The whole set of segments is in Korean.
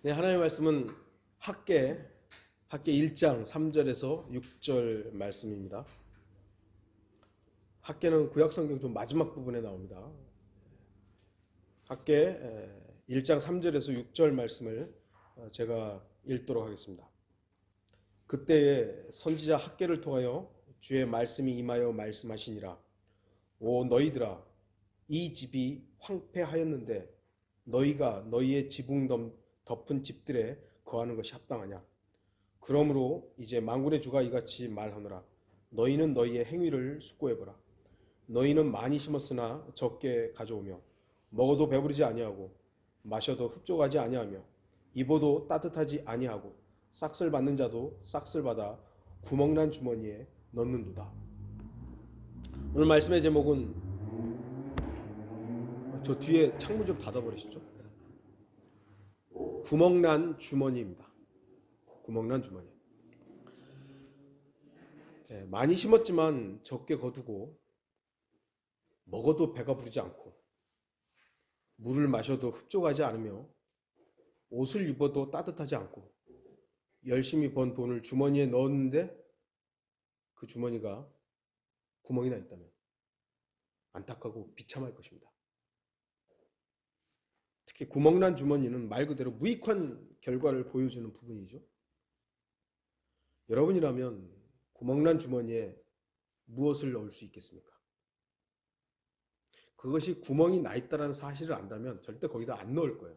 네, 하나님의 말씀은 학개 1장 3절에서 6절 말씀입니다. 학개는 구약성경 좀 마지막 부분에 나옵니다. 학개 1장 3절에서 6절 말씀을 제가 읽도록 하겠습니다. 그때에 선지자 학개를 통하여 주의 말씀이 임하여 말씀하시니라. 오 너희들아, 이 집이 황폐하였는데 너희가 너희의 지붕 덮은 집들에 거하는 것이 합당하냐? 그러므로 이제 만군의 주가 이같이 말하노라. 너희는 너희의 행위를 숙고해보라. 너희는 많이 심었으나 적게 가져오며 먹어도 배부르지 아니하고 마셔도 흡족하지 아니하며 입어도 따뜻하지 아니하고 싹쓸 받는 자도 싹쓸 받아 구멍난 주머니에 넣는도다. 오늘 말씀의 제목은, 저 뒤에 창문 좀 닫아버리시죠. 구멍난 주머니입니다. 구멍난 주머니. 네, 많이 심었지만 적게 거두고 먹어도 배가 부르지 않고 물을 마셔도 흡족하지 않으며 옷을 입어도 따뜻하지 않고 열심히 번 돈을 주머니에 넣었는데 그 주머니가 구멍이 나 있다면 안타깝고 비참할 것입니다. 특히 구멍난 주머니는 말 그대로 무익한 결과를 보여주는 부분이죠. 여러분이라면 구멍난 주머니에 무엇을 넣을 수 있겠습니까? 그것이 구멍이 나 있다는 사실을 안다면 절대 거기다 안 넣을 거예요.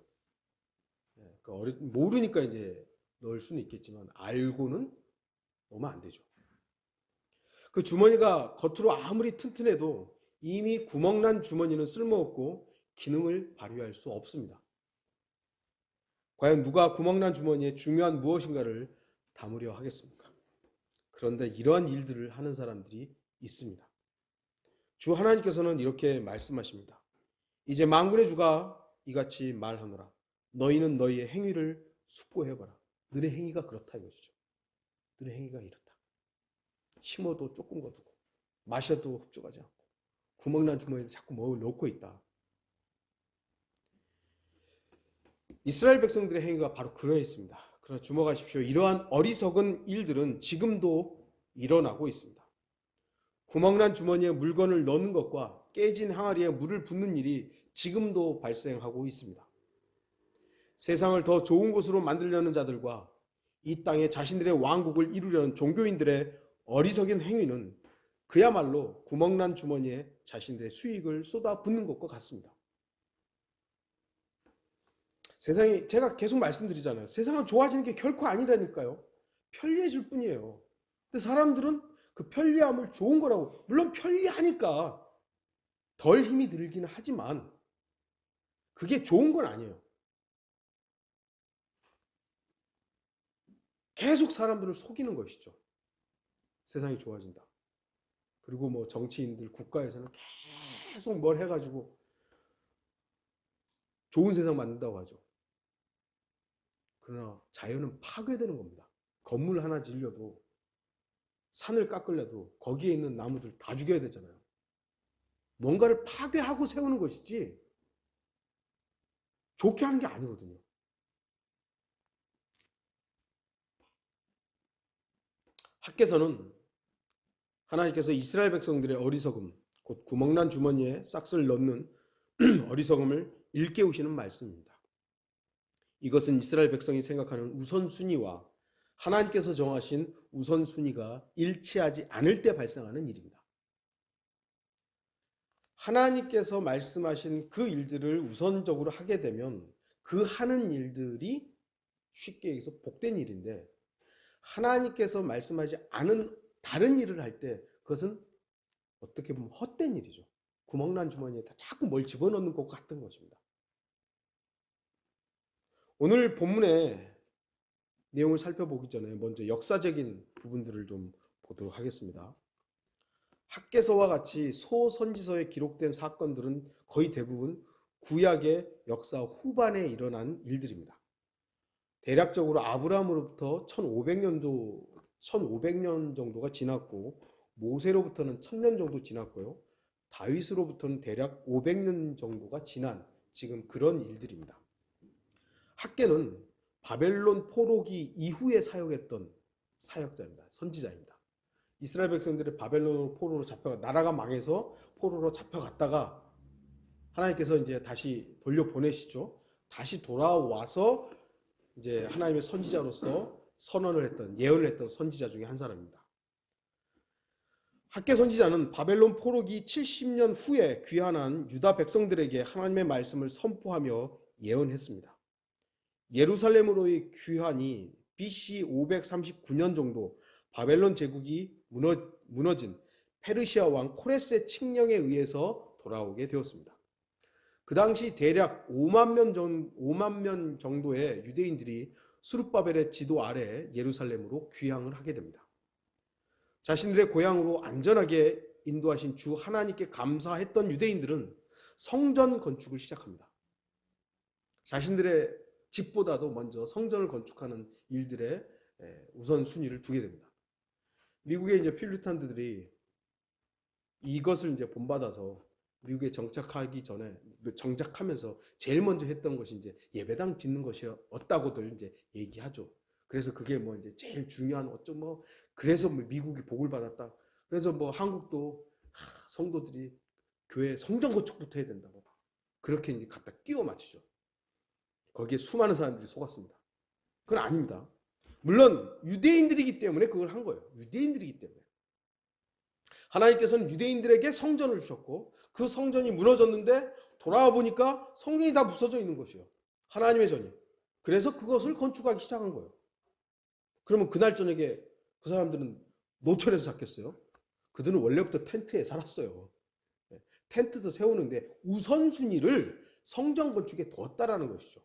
모르니까 이제 넣을 수는 있겠지만 알고는 넣으면 안 되죠. 그 주머니가 겉으로 아무리 튼튼해도 이미 구멍난 주머니는 쓸모없고 기능을 발휘할 수 없습니다. 과연 누가 구멍난 주머니에 중요한 무엇인가를 담으려 하겠습니까? 그런데 이러한 일들을 하는 사람들이 있습니다. 주 하나님께서는 이렇게 말씀하십니다. 이제 만군의 주가 이같이 말하노라. 너희는 너희의 행위를 숙고해봐라. 너네 행위가 그렇다 이것이죠. 너네 행위가 이렇다. 심어도 조금 거두고 마셔도 흡족하지 않고 구멍난 주머니에 자꾸 뭘 넣고 있다. 이스라엘 백성들의 행위가 바로 그러했습니다. 그러나 주목하십시오. 이러한 어리석은 일들은 지금도 일어나고 있습니다. 구멍난 주머니에 물건을 넣는 것과 깨진 항아리에 물을 붓는 일이 지금도 발생하고 있습니다. 세상을 더 좋은 곳으로 만들려는 자들과 이 땅에 자신들의 왕국을 이루려는 종교인들의 어리석은 행위는 그야말로 구멍난 주머니에 자신들의 수익을 쏟아붓는 것과 같습니다. 세상이, 제가 계속 말씀드리잖아요. 세상은 좋아지는 게 결코 아니라니까요. 편리해질 뿐이에요. 근데 사람들은 그 편리함을 좋은 거라고, 물론 편리하니까 덜 힘이 들기는 하지만 그게 좋은 건 아니에요. 계속 사람들을 속이는 것이죠. 세상이 좋아진다. 그리고 뭐 정치인들, 국가에서는 계속 뭘 해가지고 좋은 세상 만든다고 하죠. 그러나 자연은 파괴되는 겁니다. 건물 하나 지으려도 산을 깎으려도 거기에 있는 나무들 다 죽여야 되잖아요. 뭔가를 파괴하고 세우는 것이지 좋게 하는 게 아니거든요. 학개서는 하나님께서 이스라엘 백성들의 어리석음, 곧 구멍난 주머니에 싹을 넣는 어리석음을 일깨우시는 말씀입니다. 이것은 이스라엘 백성이 생각하는 우선순위와 하나님께서 정하신 우선순위가 일치하지 않을 때 발생하는 일입니다. 하나님께서 말씀하신 그 일들을 우선적으로 하게 되면 그 하는 일들이 쉽게 얘기해서 복된 일인데, 하나님께서 말씀하지 않은 다른 일을 할 때 그것은 어떻게 보면 헛된 일이죠. 구멍난 주머니에 다 자꾸 뭘 집어넣는 것 같은 것입니다. 오늘 본문의 내용을 살펴보기 전에 먼저 역사적인 부분들을 좀 보도록 하겠습니다. 학개서와 같이 소선지서에 기록된 사건들은 거의 대부분 구약의 역사 후반에 일어난 일들입니다. 대략적으로 아브라함으로부터 1500년 정도가 지났고, 모세로부터는 1000년 정도 지났고요. 다윗으로부터는 대략 500년 정도가 지난 지금 그런 일들입니다. 학개는 바벨론 포로기 이후에 사역했던 사역자입니다. 선지자입니다. 이스라엘 백성들이 바벨론 포로로 잡혀가 나라가 망해서 포로로 잡혀갔다가 하나님께서 이제 다시 돌려보내시죠. 다시 돌아와서 이제 하나님의 선지자로서 선언을 했던 예언을 했던 선지자 중에 한 사람입니다. 학개 선지자는 바벨론 포로기 70년 후에 귀환한 유다 백성들에게 하나님의 말씀을 선포하며 예언했습니다. 예루살렘으로의 귀환이 BC 539년 정도 바벨론 제국이 무너진 페르시아 왕 코레스의 칙령에 의해서 돌아오게 되었습니다. 그 당시 대략 5만 명 정도의 유대인들이 수룹바벨의 지도 아래 예루살렘으로 귀향을 하게 됩니다. 자신들의 고향으로 안전하게 인도하신 주 하나님께 감사했던 유대인들은 성전 건축을 시작합니다. 자신들의 집보다도 먼저 성전을 건축하는 일들에 우선순위를 두게 됩니다. 미국의 이제 퓨리탄들이 이것을 이제 본받아서 미국에 정착하면서 제일 먼저 했던 것이 이제 예배당 짓는 것이었다고들 이제 얘기하죠. 그래서 그게 뭐 이제 제일 중요한 그래서 미국이 복을 받았다. 그래서 뭐 한국도 성도들이 교회 성전 건축부터 해야 된다고 그렇게 이제 갖다 끼워 맞추죠. 거기에 수많은 사람들이 속았습니다. 그건 아닙니다. 물론 유대인들이기 때문에 그걸 한 거예요. 유대인들이기 때문에. 하나님께서는 유대인들에게 성전을 주셨고 그 성전이 무너졌는데 돌아와 보니까 성전이 다 부서져 있는 것이에요. 하나님의 전이. 그래서 그것을 건축하기 시작한 거예요. 그러면 그날 저녁에 그 사람들은 노천에서 잤겠어요? 그들은 원래부터 텐트에 살았어요. 텐트도 세우는데 우선순위를 성전 건축에 뒀다라는 것이죠.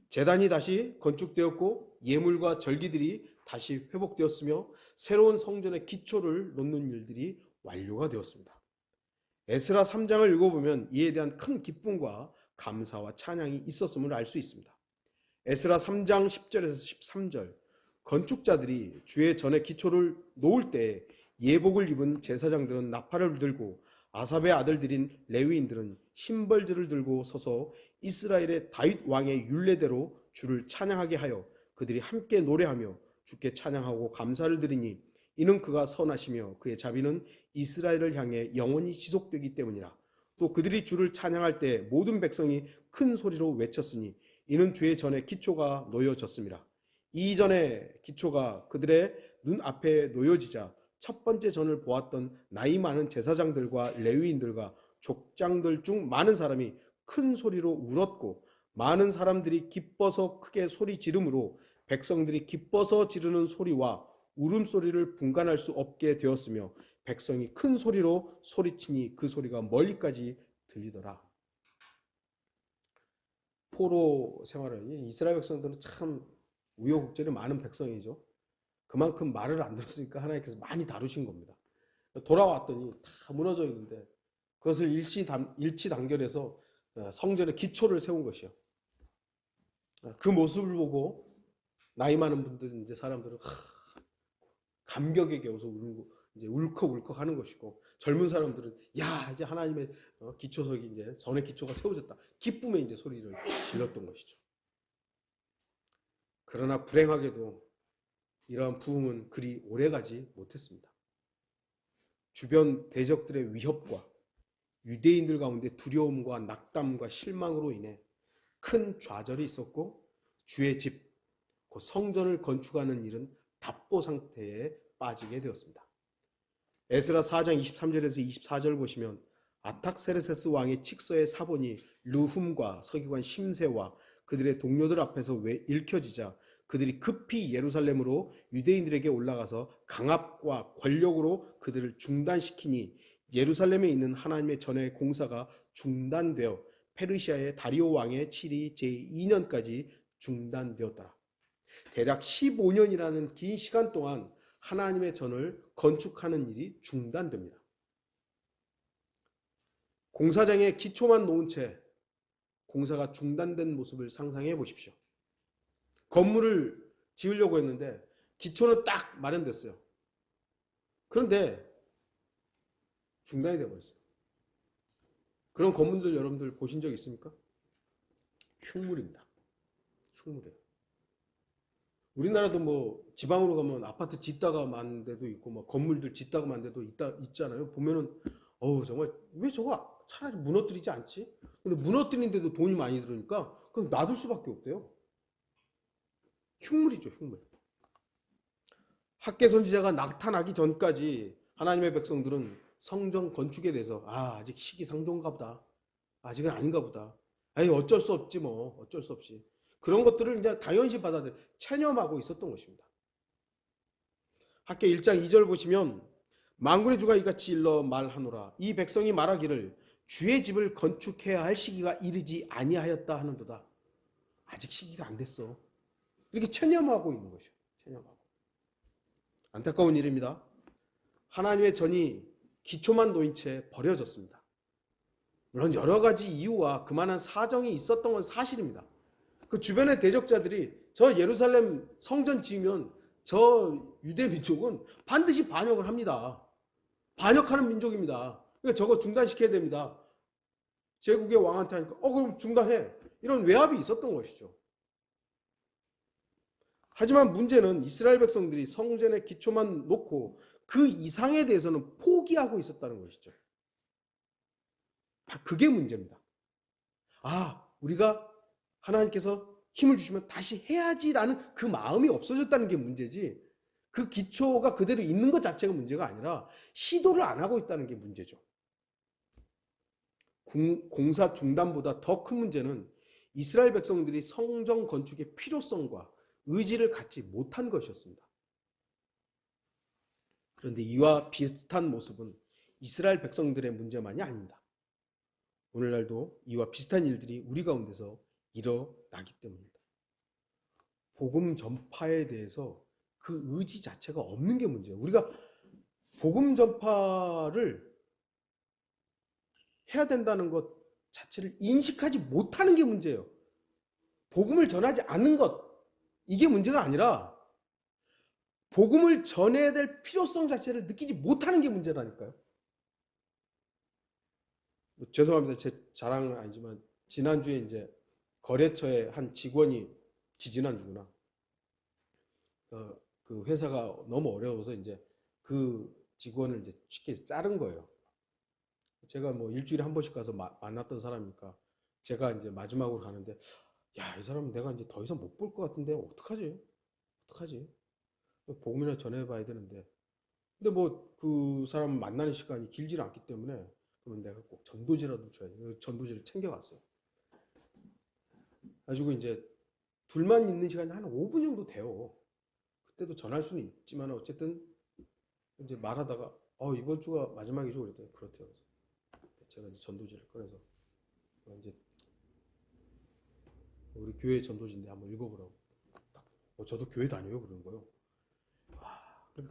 제단이 다시 건축되었고 예물과 절기들이 다시 회복되었으며 새로운 성전의 기초를 놓는 일들이 완료가 되었습니다. 에스라 3장을 읽어보면 이에 대한 큰 기쁨과 감사와 찬양이 있었음을 알 수 있습니다. 에스라 3장 10절에서 13절 건축자들이 주의 전의 기초를 놓을 때 예복을 입은 제사장들은 나팔을 들고 아삽의 아들들인 레위인들은 신벌들을 들고 서서 이스라엘의 다윗 왕의 율례대로 주를 찬양하게 하여 그들이 함께 노래하며 주께 찬양하고 감사를 드리니 이는 그가 선하시며 그의 자비는 이스라엘을 향해 영원히 지속되기 때문이라. 또 그들이 주를 찬양할 때 모든 백성이 큰 소리로 외쳤으니 이는 주의 전에 기초가 놓여졌습니다. 이전의 기초가 그들의 눈앞에 놓여지자 첫 번째 전을 보았던 나이 많은 제사장들과 레위인들과 족장들 중 많은 사람이 큰 소리로 울었고 많은 사람들이 기뻐서 크게 소리 지르므로 백성들이 기뻐서 지르는 소리와 울음소리를 분간할 수 없게 되었으며 백성이 큰 소리로 소리치니 그 소리가 멀리까지 들리더라. 포로 생활을 이스라엘 백성들은 참 우여곡절이 많은 백성이죠. 그만큼 말을 안 들었으니까 하나님께서 많이 다루신 겁니다. 돌아왔더니 다 무너져 있는데 그것을 일치단결해서 성전의 기초를 세운 것이요. 그 모습을 보고 나이 많은 분들 이제 사람들은 감격에 겨워서 이제 울컥울컥 하는 것이고 젊은 사람들은 야 이제 하나님의 기초석이 이제 전의 기초가 세워졌다. 기쁨에 이제 소리를 질렀던 것이죠. 그러나 불행하게도 이러한 부흥은 그리 오래가지 못했습니다. 주변 대적들의 위협과 유대인들 가운데 두려움과 낙담과 실망으로 인해 큰 좌절이 있었고 주의 집, 그 성전을 건축하는 일은 답보 상태에 빠지게 되었습니다. 에스라 4장 23절에서 24절 보시면 아탁세르세스 왕의 칙서의 사본이 르훔과 서기관 심세와 그들의 동료들 앞에서 읽혀지자 그들이 급히 예루살렘으로 유대인들에게 올라가서 강압과 권력으로 그들을 중단시키니 예루살렘에 있는 하나님의 전의 공사가 중단되어 페르시아의 다리오 왕의 칠이 제2년까지 중단되었더라. 대략 15년이라는 긴 시간 동안 하나님의 전을 건축하는 일이 중단됩니다. 공사장에 기초만 놓은 채 공사가 중단된 모습을 상상해 보십시오. 건물을 지으려고 했는데 기초는 딱 마련됐어요. 그런데 중단이 되어버렸어요. 그런 건물들 여러분들 보신 적 있습니까? 흉물입니다. 흉물이에요. 우리나라도 뭐 지방으로 가면 아파트 짓다가 만 데도 있고 뭐 건물들 짓다가 만 데도 있잖아요. 보면은 정말 왜 저거 차라리 무너뜨리지 않지? 근데 무너뜨리는데도 돈이 많이 들으니까 그럼 놔둘 수밖에 없대요. 흉물이죠, 흉물. 학개 선지자가 나타나기 전까지 하나님의 백성들은 성전 건축에 대해서 아직 시기상조인가 보다. 아직은 아닌가 보다. 어쩔 수 없지 뭐. 어쩔 수 없이. 그런 것들을 이제 당연시 받아들 체념하고 있었던 것입니다. 학개 1장 2절 보시면 만군의 주가 이같이 일러 말하노라. 이 백성이 말하기를 주의 집을 건축해야 할 시기가 이르지 아니하였다 하는도다. 아직 시기가 안 됐어. 이렇게 체념하고 있는 것이요. 체념하고. 안타까운 일입니다. 하나님의 전이 기초만 놓인 채 버려졌습니다. 물론 여러 가지 이유와 그만한 사정이 있었던 건 사실입니다. 그 주변의 대적자들이 저 예루살렘 성전 지으면 저 유대 민족은 반드시 반역을 합니다. 반역하는 민족입니다. 그러니까 저거 중단시켜야 됩니다. 제국의 왕한테 하니까 그럼 중단해. 이런 외압이 있었던 것이죠. 하지만 문제는 이스라엘 백성들이 성전의 기초만 놓고 그 이상에 대해서는 포기하고 있었다는 것이죠. 그게 문제입니다. 우리가 하나님께서 힘을 주시면 다시 해야지라는 그 마음이 없어졌다는 게 문제지, 그 기초가 그대로 있는 것 자체가 문제가 아니라 시도를 안 하고 있다는 게 문제죠. 공사 중단보다 더 큰 문제는 이스라엘 백성들이 성전 건축의 필요성과 의지를 갖지 못한 것이었습니다. 그런데 이와 비슷한 모습은 이스라엘 백성들의 문제만이 아닙니다. 오늘날도 이와 비슷한 일들이 우리 가운데서 일어나기 때문입니다. 복음 전파에 대해서 그 의지 자체가 없는 게 문제예요. 우리가 복음 전파를 해야 된다는 것 자체를 인식하지 못하는 게 문제예요. 복음을 전하지 않는 것, 이게 문제가 아니라 복음을 전해야 될 필요성 자체를 느끼지 못하는 게 문제라니까요. 죄송합니다. 제 자랑은 아니지만 지난주에 이제 거래처의 한 직원이, 지지난주구나, 그 회사가 너무 어려워서 이제 그 직원을 이제 쉽게 자른 거예요. 제가 뭐 일주일에 한 번씩 가서 만났던 사람이니까 제가 이제 마지막으로 가는데, 이 사람은 내가 이제 더 이상 못 볼 것 같은데 어떡하지? 복음이나 전해봐야 되는데. 근데 뭐 그 사람 만나는 시간이 길지 않기 때문에 그러면 내가 꼭 전도지라도 줘야지. 전도지를 챙겨갔어요. 가지고 이제 둘만 있는 시간이 한 5분 정도 돼요. 그때도 전할 수는 있지만 어쨌든 이제 말하다가 이번 주가 마지막이죠 그랬더니 그렇대요. 그래서 제가 이제 전도지를 꺼내서 이제 우리 교회 전도지인데 한번 읽어보라고. 저도 교회 다녀요 그러는 거예요.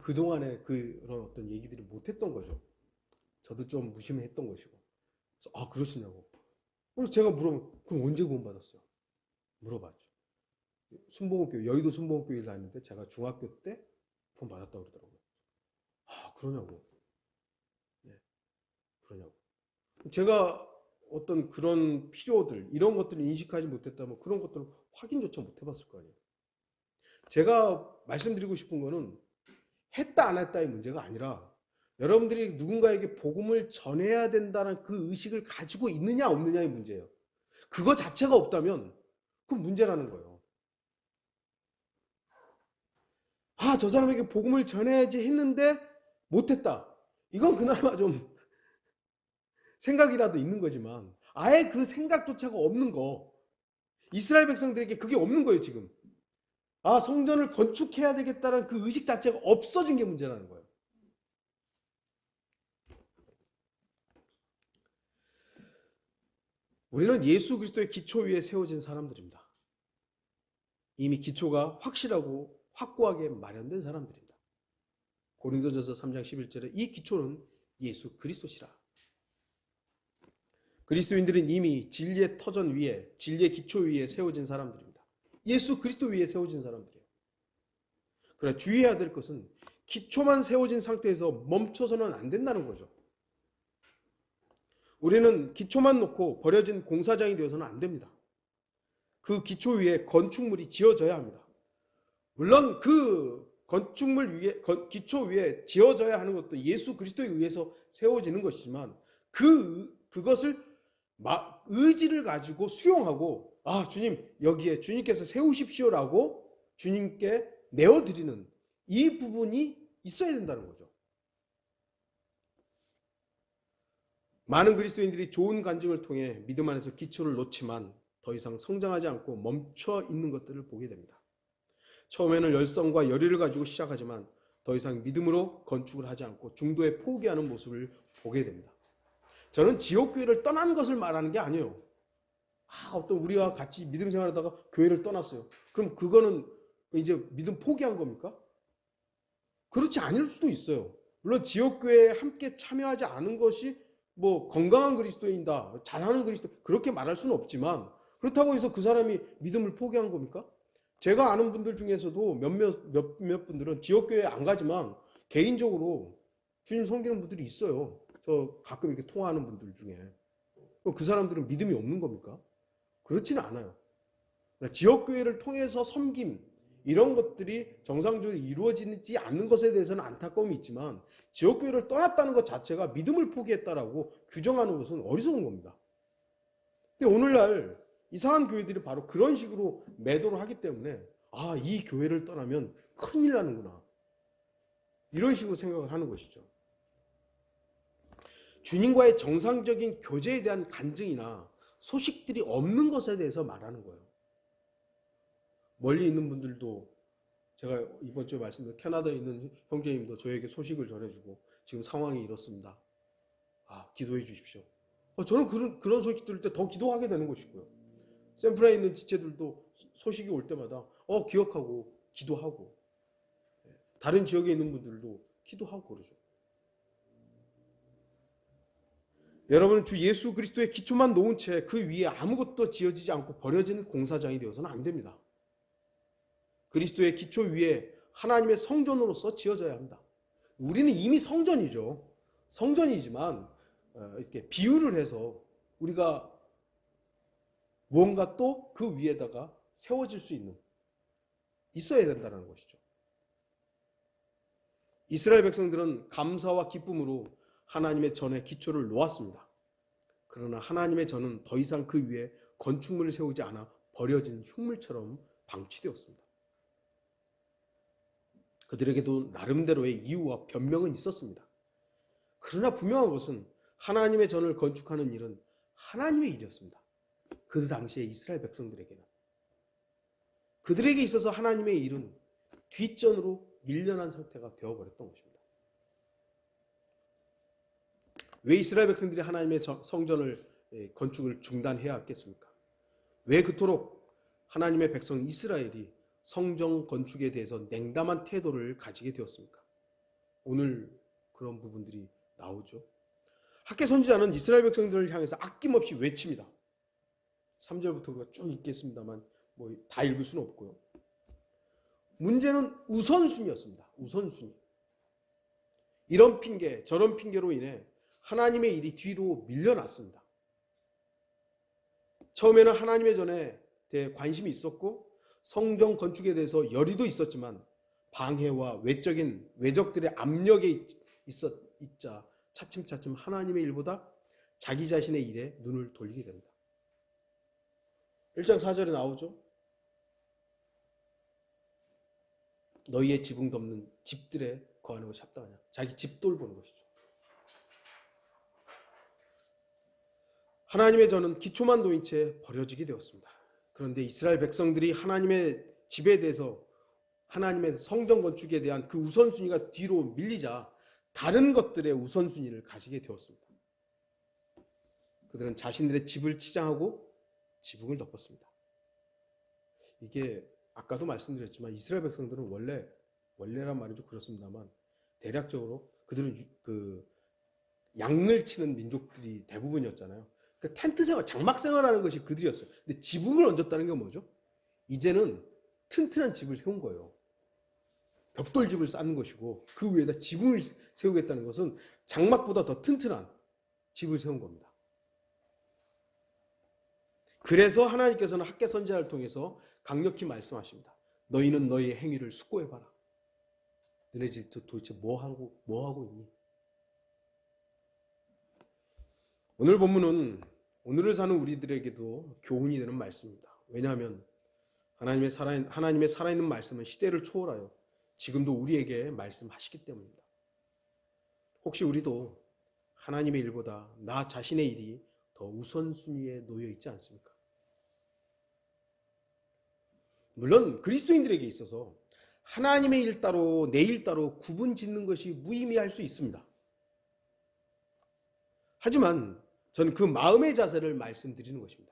그동안에 그런 어떤 얘기들이 못했던 거죠. 저도 좀 무심했던 것이고. 그래서 그러시냐고. 그래서 제가 물어보면 그럼 언제 구원 받았어요? 물어봤죠. 순복음교회, 여의도 순복음교회를 다녔는데 제가 중학교 때 구원 받았다고 그러더라고요. 그러냐고. 네, 그러냐고. 제가 어떤 그런 필요들, 이런 것들을 인식하지 못했다면 그런 것들을 확인조차 못 해봤을 거 아니에요. 제가 말씀드리고 싶은 거는 했다 안 했다의 문제가 아니라 여러분들이 누군가에게 복음을 전해야 된다는 그 의식을 가지고 있느냐 없느냐의 문제예요. 그거 자체가 없다면 그건 문제라는 거예요. 저 사람에게 복음을 전해야지 했는데 못했다. 이건 그나마 좀 생각이라도 있는 거지만 아예 그 생각조차가 없는 거. 이스라엘 백성들에게 그게 없는 거예요 지금. 성전을 건축해야 되겠다는 그 의식 자체가 없어진 게 문제라는 거예요. 우리는 예수 그리스도의 기초 위에 세워진 사람들입니다. 이미 기초가 확실하고 확고하게 마련된 사람들입니다. 고린도전서 3장 11절에 이 기초는 예수 그리스도시라. 그리스도인들은 이미 진리의 터전 위에, 진리의 기초 위에 세워진 사람들입니다. 예수 그리스도 위에 세워진 사람들이에요. 그러나 주의해야 될 것은 기초만 세워진 상태에서 멈춰서는 안 된다는 거죠. 우리는 기초만 놓고 버려진 공사장이 되어서는 안 됩니다. 그 기초 위에 건축물이 지어져야 합니다. 물론 그 건축물 위에 기초 위에 지어져야 하는 것도 예수 그리스도에 의해서 세워지는 것이지만 그것을 의지를 가지고 수용하고 주님 여기에 주님께서 세우십시오라고 주님께 내어드리는 이 부분이 있어야 된다는 거죠. 많은 그리스도인들이 좋은 간증을 통해 믿음 안에서 기초를 놓지만 더 이상 성장하지 않고 멈춰 있는 것들을 보게 됩니다. 처음에는 열성과 열의를 가지고 시작하지만 더 이상 믿음으로 건축을 하지 않고 중도에 포기하는 모습을 보게 됩니다. 저는 지옥교회를 떠난 것을 말하는 게 아니에요. 어떤 우리가 같이 믿음 생활하다가 교회를 떠났어요. 그럼 그거는 이제 믿음 포기한 겁니까? 그렇지 않을 수도 있어요. 물론 지옥교회에 함께 참여하지 않은 것이 뭐 건강한 그리스도인이다, 잘하는 그리스도, 그렇게 말할 수는 없지만 그렇다고 해서 그 사람이 믿음을 포기한 겁니까? 제가 아는 분들 중에서도 몇몇 분들은 지역교회에 안 가지만 개인적으로 주님 섬기는 분들이 있어요. 저 가끔 이렇게 통화하는 분들 중에. 그 사람들은 믿음이 없는 겁니까? 그렇지는 않아요. 지역교회를 통해서 섬김, 이런 것들이 정상적으로 이루어지지 않는 것에 대해서는 안타까움이 있지만 지역교회를 떠났다는 것 자체가 믿음을 포기했다라고 규정하는 것은 어리석은 겁니다. 근데 오늘날 이상한 교회들이 바로 그런 식으로 매도를 하기 때문에 이 교회를 떠나면 큰일 나는구나, 이런 식으로 생각을 하는 것이죠. 주님과의 정상적인 교제에 대한 간증이나 소식들이 없는 것에 대해서 말하는 거예요. 멀리 있는 분들도, 제가 이번 주에 말씀드린 캐나다에 있는 형제님도 저에게 소식을 전해주고 지금 상황이 이렇습니다, 기도해 주십시오. 저는 그런 소식 들을 때 더 기도하게 되는 것이고요. 샌프란에 있는 지체들도 소식이 올 때마다 기억하고 기도하고, 다른 지역에 있는 분들도 기도하고 그러죠. 여러분, 주 예수 그리스도의 기초만 놓은 채 그 위에 아무것도 지어지지 않고 버려진 공사장이 되어서는 안 됩니다. 그리스도의 기초 위에 하나님의 성전으로서 지어져야 합니다. 우리는 이미 성전이죠. 성전이지만 이렇게 비유를 해서 우리가 무언가 또 그 위에다가 세워질 수 있어야 된다는 것이죠. 이스라엘 백성들은 감사와 기쁨으로 하나님의 전에 기초를 놓았습니다. 그러나 하나님의 전은 더 이상 그 위에 건축물을 세우지 않아 버려진 흉물처럼 방치되었습니다. 그들에게도 나름대로의 이유와 변명은 있었습니다. 그러나 분명한 것은 하나님의 전을 건축하는 일은 하나님의 일이었습니다. 그 당시에 이스라엘 백성들에게는. 그들에게 있어서 하나님의 일은 뒷전으로 밀려난 상태가 되어버렸던 것입니다. 왜 이스라엘 백성들이 하나님의 성전을 건축을 중단해야 했겠습니까? 왜 그토록 하나님의 백성 이스라엘이 성전 건축에 대해서 냉담한 태도를 가지게 되었습니까? 오늘 그런 부분들이 나오죠. 학개 선지자는 이스라엘 백성들을 향해서 아낌없이 외칩니다. 3절부터 우리가 쭉 읽겠습니다만 다 읽을 수는 없고요. 문제는 우선순위였습니다. 우선순위. 이런 핑계 저런 핑계로 인해 하나님의 일이 뒤로 밀려났습니다. 처음에는 하나님의 전에 대해 관심이 있었고 성전 건축에 대해서 열의도 있었지만 방해와 외적들의 압력에 있자 차츰차츰 하나님의 일보다 자기 자신의 일에 눈을 돌리게 됩니다. 1장 4절에 나오죠. 너희의 지붕 덮는 집들에 거하는 것이 합당하냐. 자기 집 돌보는 것이죠. 하나님의 전은 기초만 놓인 채 버려지게 되었습니다. 그런데 이스라엘 백성들이 하나님의 집에 대해서, 하나님의 성전 건축에 대한 그 우선순위가 뒤로 밀리자 다른 것들의 우선순위를 가지게 되었습니다. 그들은 자신들의 집을 치장하고 지붕을 덮었습니다. 이게 아까도 말씀드렸지만 이스라엘 백성들은 원래란 말이 좀 그렇습니다만 대략적으로 그들은 그 양을 치는 민족들이 대부분이었잖아요. 그러니까 텐트 생활, 장막 생활하는 것이 그들이었어요. 근데 지붕을 얹었다는 게 뭐죠? 이제는 튼튼한 집을 세운 거예요. 벽돌집을 쌓는 것이고 그 위에다 지붕을 세우겠다는 것은 장막보다 더 튼튼한 집을 세운 겁니다. 그래서 하나님께서는 학개 선지자를 통해서 강력히 말씀하십니다. 너희는 너희의 행위를 숙고해봐라. 너네 도대체 뭐 하고 있니? 오늘 본문은 오늘을 사는 우리들에게도 교훈이 되는 말씀입니다. 왜냐하면 하나님의 살아있는 말씀은 시대를 초월하여 지금도 우리에게 말씀하시기 때문입니다. 혹시 우리도 하나님의 일보다 나 자신의 일이 더 우선순위에 놓여 있지 않습니까? 물론 그리스도인들에게 있어서 하나님의 일 따로 내 일 따로 구분 짓는 것이 무의미할 수 있습니다. 하지만 저는 그 마음의 자세를 말씀드리는 것입니다.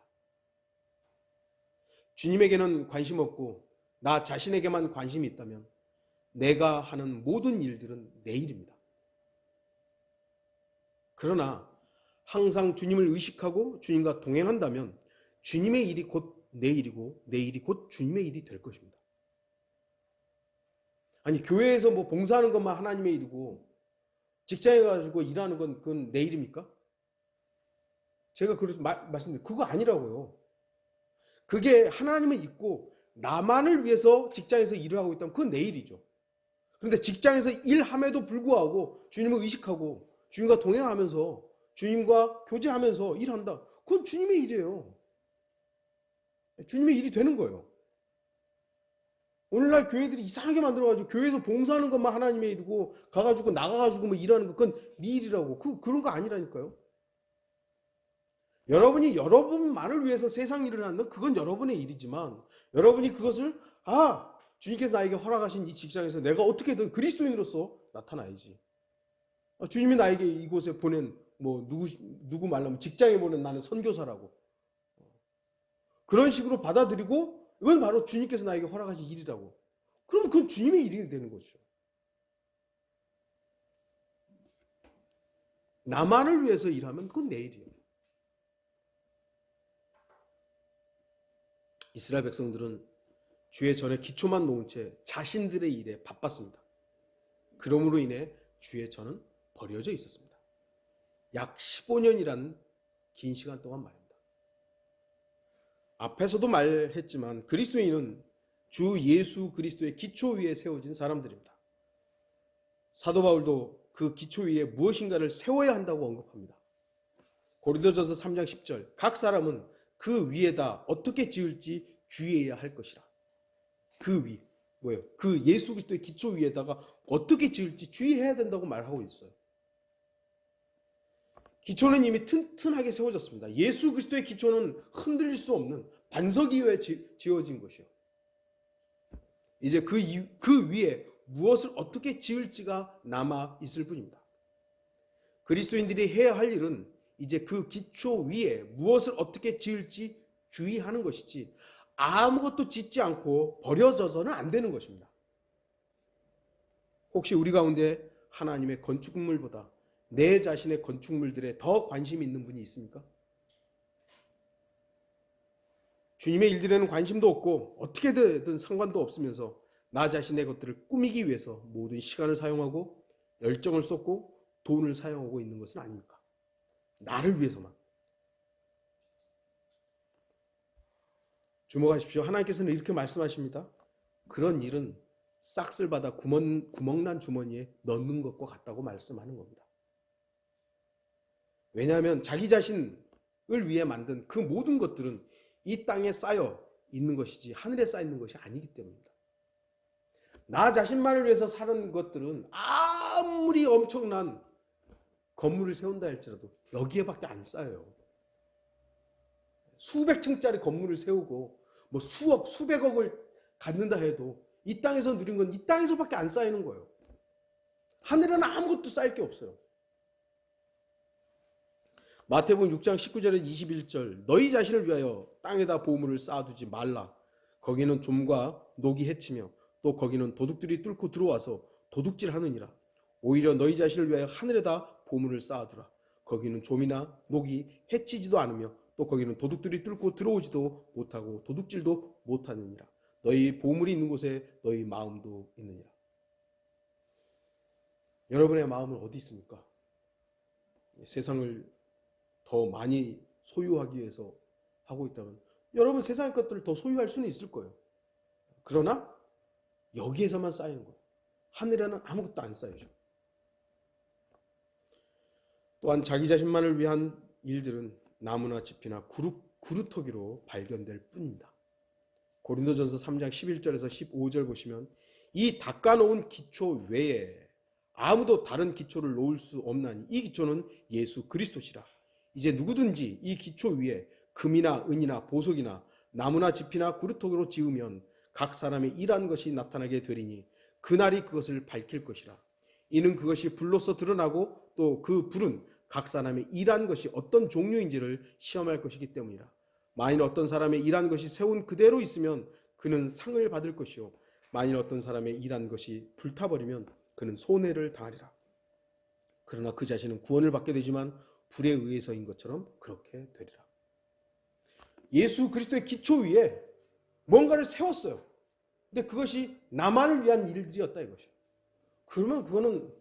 주님에게는 관심 없고 나 자신에게만 관심이 있다면 내가 하는 모든 일들은 내 일입니다. 그러나 항상 주님을 의식하고 주님과 동행한다면 주님의 일이 곧 내 일이고 내 일이 곧 주님의 일이 될 것입니다. 아니 교회에서 뭐 봉사하는 것만 하나님의 일이고 직장에 가지고 일하는 건 그건 내 일입니까? 제가 그래서 말씀드려요. 그거 아니라고요. 그게 하나님을 잊고 나만을 위해서 직장에서 일을 하고 있다면 그건 내 일이죠. 그런데 직장에서 일함에도 불구하고 주님을 의식하고 주님과 동행하면서 주님과 교제하면서 일한다. 그건 주님의 일이에요. 주님의 일이 되는 거예요. 오늘날 교회들이 이상하게 만들어가지고 교회에서 봉사하는 것만 하나님의 일이고 가가지고 나가가지고 뭐 일하는 거 그건 네 일이라고. 그런 거 아니라니까요. 여러분이 여러분만을 위해서 세상 일을 하는 그건 여러분의 일이지만 여러분이 그것을 주님께서 나에게 허락하신 이 직장에서 내가 어떻게든 그리스도인으로서 나타나야지. 주님이 나에게 이곳에 보낸 뭐 누구 말하면 직장에 보낸 나는 선교사라고 그런 식으로 받아들이고 이건 바로 주님께서 나에게 허락하신 일이라고. 그러면 그건 주님의 일이 되는 거죠. 나만을 위해서 일하면 그건 내 일이에요. 이스라엘 백성들은 주의 전에 기초만 놓은 채 자신들의 일에 바빴습니다. 그러므로 인해 주의 전은 버려져 있었습니다. 약 15년이란 긴 시간 동안 말입니다. 앞에서도 말했지만 그리스도인은 주 예수 그리스도의 기초 위에 세워진 사람들입니다. 사도 바울도 그 기초 위에 무엇인가를 세워야 한다고 언급합니다. 고린도전서 3장 10절 각 사람은 그 위에다 어떻게 지을지 주의해야 할 것이라. 그 위, 뭐예요? 그 예수 그리스도의 기초 위에다가 어떻게 지을지 주의해야 된다고 말하고 있어요. 기초는 이미 튼튼하게 세워졌습니다. 예수 그리스도의 기초는 흔들릴 수 없는 반석 위에 지어진 것이요. 이제 그 위에 무엇을 어떻게 지을지가 남아 있을 뿐입니다. 그리스도인들이 해야 할 일은 이제 그 기초 위에 무엇을 어떻게 지을지 주의하는 것이지 아무것도 짓지 않고 버려져서는 안 되는 것입니다. 혹시 우리 가운데 하나님의 건축물보다 내 자신의 건축물들에 더 관심이 있는 분이 있습니까? 주님의 일들에는 관심도 없고 어떻게든 상관도 없으면서 나 자신의 것들을 꾸미기 위해서 모든 시간을 사용하고 열정을 쏟고 돈을 사용하고 있는 것은 아닙니까? 나를 위해서만. 주목하십시오. 하나님께서는 이렇게 말씀하십니다. 그런 일은 싹쓸 받아 구멍난 주머니에 넣는 것과 같다고 말씀하는 겁니다. 왜냐하면 자기 자신을 위해 만든 그 모든 것들은 이 땅에 쌓여 있는 것이지 하늘에 쌓여 있는 것이 아니기 때문입니다. 나 자신만을 위해서 사는 것들은 아무리 엄청난 건물을 세운다 할지라도 여기에밖에 안 쌓여요. 수백 층짜리 건물을 세우고 뭐 수억, 수백억을 갖는다 해도 이 땅에서 누린 건 이 땅에서밖에 안 쌓이는 거예요. 하늘에는 아무것도 쌓일 게 없어요. 마태복음 6장 19절에 21절 너희 자신을 위하여 땅에다 보물을 쌓아두지 말라. 거기는 좀과 녹이 해치며 또 거기는 도둑들이 뚫고 들어와서 도둑질하느니라. 오히려 너희 자신을 위하여 하늘에다 보물을 쌓아두라. 거기는 좀이나 녹이 해치지도 않으며 또 거기는 도둑들이 뚫고 들어오지도 못하고 도둑질도 못하느니라. 너희 보물이 있는 곳에 너희 마음도 있느니라. 여러분의 마음은 어디 있습니까? 세상을 더 많이 소유하기 위해서 하고 있다면 여러분 세상의 것들을 더 소유할 수는 있을 거예요. 그러나 여기에서만 쌓이는 거예요. 하늘에는 아무것도 안 쌓여져. 또한 자기 자신만을 위한 일들은 나무나 짚이나 구루터기로 발견될 뿐입니다. 고린도전서 3장 11절에서 15절 보시면 이 닦아놓은 기초 외에 아무도 다른 기초를 놓을 수 없나니 이 기초는 예수 그리스도시라. 이제 누구든지 이 기초 위에 금이나 은이나 보석이나 나무나 짚이나 구루터기로 지으면 각 사람의 일한 것이 나타나게 되리니 그날이 그것을 밝힐 것이라. 이는 그것이 불로서 드러나고 또 그 불은 각 사람의 일한 것이 어떤 종류인지를 시험할 것이기 때문이라. 만일 어떤 사람의 일한 것이 세운 그대로 있으면 그는 상을 받을 것이요 만일 어떤 사람의 일한 것이 불타버리면 그는 손해를 당하리라. 그러나 그 자신은 구원을 받게 되지만 불에 의해서인 것처럼 그렇게 되리라. 예수 그리스도의 기초 위에 뭔가를 세웠어요. 근데 그것이 나만을 위한 일들이었다 이것이에요. 그러면 그거는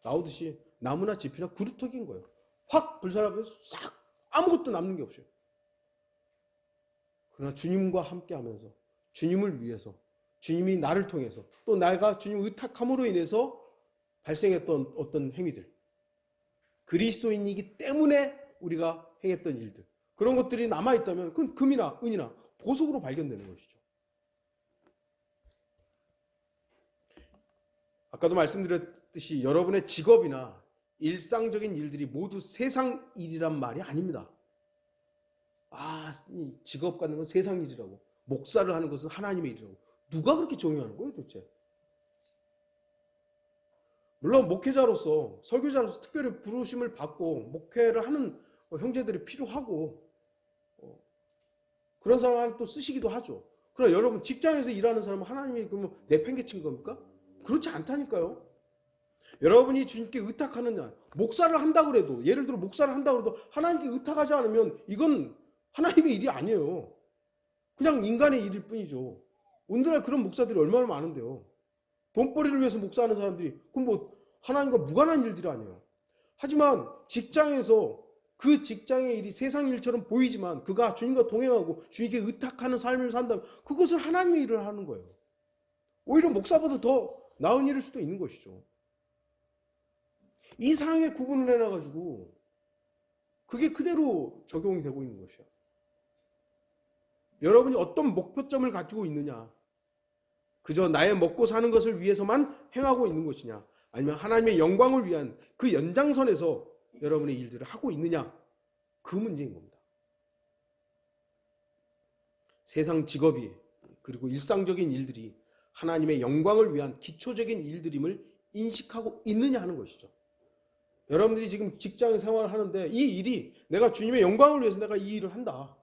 나오듯이 나무나 짚이나 구루터기인 거예요. 확 불살라서 싹 아무것도 남는 게 없어요. 그러나 주님과 함께하면서 주님을 위해서 주님이 나를 통해서 또 내가 주님을 의탁함으로 인해서 발생했던 어떤 행위들, 그리스도인이기 때문에 우리가 행했던 일들, 그런 것들이 남아있다면 그건 금이나 은이나 보석으로 발견되는 것이죠. 아까도 말씀드렸듯이 여러분의 직업이나 일상적인 일들이 모두 세상 일이란 말이 아닙니다. 직업 갖는 건 세상 일이라고, 목사를 하는 것은 하나님의 일이라고. 누가 그렇게 정의하는 거예요 도대체? 물론 목회자로서, 설교자로서 특별히 부르심을 받고 목회를 하는 형제들이 필요하고 그런 사람을 또 쓰시기도 하죠. 그러나 여러분 직장에서 일하는 사람은 하나님이 그러면 내팽개친 겁니까? 그렇지 않다니까요. 여러분이 주님께 의탁하느냐, 목사를 한다고 해도, 예를 들어 목사를 한다고 해도 하나님께 의탁하지 않으면 이건 하나님의 일이 아니에요. 그냥 인간의 일일 뿐이죠. 오늘날 그런 목사들이 얼마나 많은데요. 돈벌이를 위해서 목사하는 사람들이 그럼 뭐 하나님과 무관한 일들이 아니에요. 하지만 직장에서 그 직장의 일이 세상 일처럼 보이지만 그가 주님과 동행하고 주님께 의탁하는 삶을 산다면 그것은 하나님의 일을 하는 거예요. 오히려 목사보다 더 나은 일일 수도 있는 것이죠. 이 상황에 구분을 해놔가지고 그게 그대로 적용이 되고 있는 것이야. 여러분이 어떤 목표점을 가지고 있느냐, 그저 나의 먹고 사는 것을 위해서만 행하고 있는 것이냐, 아니면 하나님의 영광을 위한 그 연장선에서 여러분의 일들을 하고 있느냐, 그 문제인 겁니다. 세상 직업이 그리고 일상적인 일들이 하나님의 영광을 위한 기초적인 일들임을 인식하고 있느냐 하는 것이죠. 여러분들이 지금 직장 생활을 하는데 이 일이 내가 주님의 영광을 위해서 내가 이 일을 한다.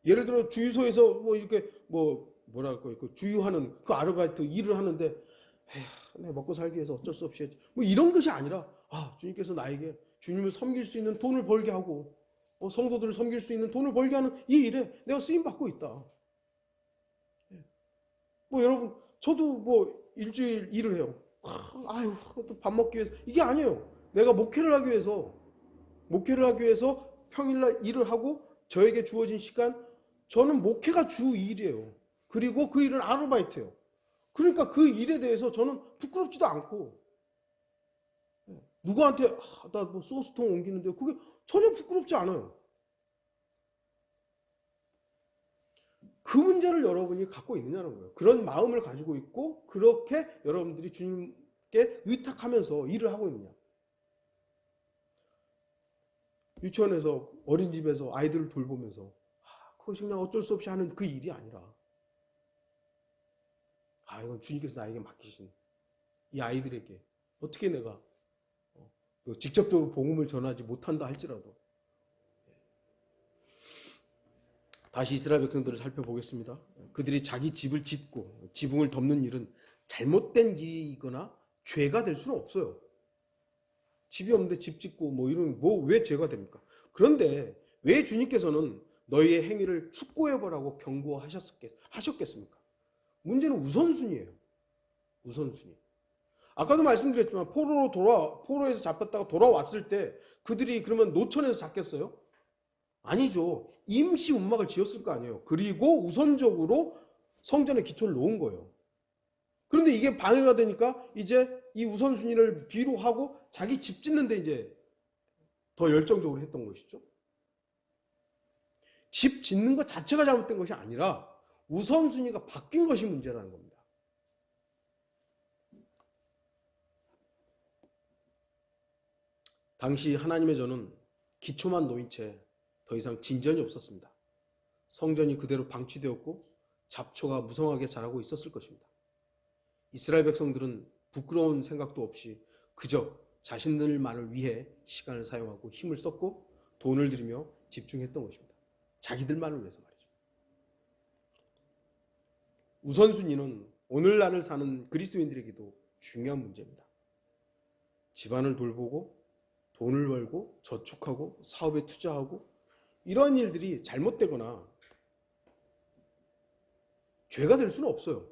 예를 들어 주유소에서 뭐 이렇게 뭐랄까 그 주유하는 그 아르바이트 일을 하는데 내가 먹고 살기 위해서 어쩔 수 없이 했지. 뭐 이런 것이 아니라 주님께서 나에게 주님을 섬길 수 있는 돈을 벌게 하고 성도들을 섬길 수 있는 돈을 벌게 하는 이 일에 내가 쓰임 받고 있다. 여러분 저도 일주일 일을 해요. 또 밥 먹기 위해서 이게 아니에요. 내가 목회를 하기 위해서 평일날 일을 하고 저에게 주어진 시간, 저는 목회가 주 일이에요. 그리고 그 일은 아르바이트예요. 그러니까 그 일에 대해서 저는 부끄럽지도 않고, 누구한테 나 소스통 옮기는데 그게 전혀 부끄럽지 않아요. 그 문제를 여러분이 갖고 있느냐는 거예요. 그런 마음을 가지고 있고 그렇게 여러분들이 주님께 의탁하면서 일을 하고 있느냐. 유치원에서 어린이집에서 아이들을 돌보면서 그것이 그냥 어쩔 수 없이 하는 그 일이 아니라 이건 주님께서 나에게 맡기신 이 아이들에게 어떻게 내가 직접적으로 복음을 전하지 못한다 할지라도 다시 이스라엘 백성들을 살펴보겠습니다. 그들이 자기 집을 짓고 지붕을 덮는 일은 잘못된 일이거나 죄가 될 수는 없어요. 집이 없는데 집 짓고 이런 왜 죄가 됩니까? 그런데 왜 주님께서는 너희의 행위를 숙고해보라고 경고하셨겠습니까? 문제는 우선순위예요. 우선순위. 아까도 말씀드렸지만 포로에서 잡혔다가 돌아왔을 때 그들이 그러면 노천에서 잡겠어요? 아니죠. 임시 움막을 지었을 거 아니에요. 그리고 우선적으로 성전의 기초를 놓은 거예요. 그런데 이게 방해가 되니까 이제 이 우선순위를 뒤로 하고 자기 집 짓는데 이제 더 열정적으로 했던 것이죠. 집 짓는 것 자체가 잘못된 것이 아니라 우선순위가 바뀐 것이 문제라는 겁니다. 당시 하나님의 전은 기초만 놓인 채 더 이상 진전이 없었습니다. 성전이 그대로 방치되었고 잡초가 무성하게 자라고 있었을 것입니다. 이스라엘 백성들은 부끄러운 생각도 없이 그저 자신들만을 위해 시간을 사용하고 힘을 썼고 돈을 들이며 집중했던 것입니다. 자기들만을 위해서 말이죠. 우선순위는 오늘날을 사는 그리스도인들에게도 중요한 문제입니다. 집안을 돌보고 돈을 벌고 저축하고 사업에 투자하고 이런 일들이 잘못되거나 죄가 될 수는 없어요.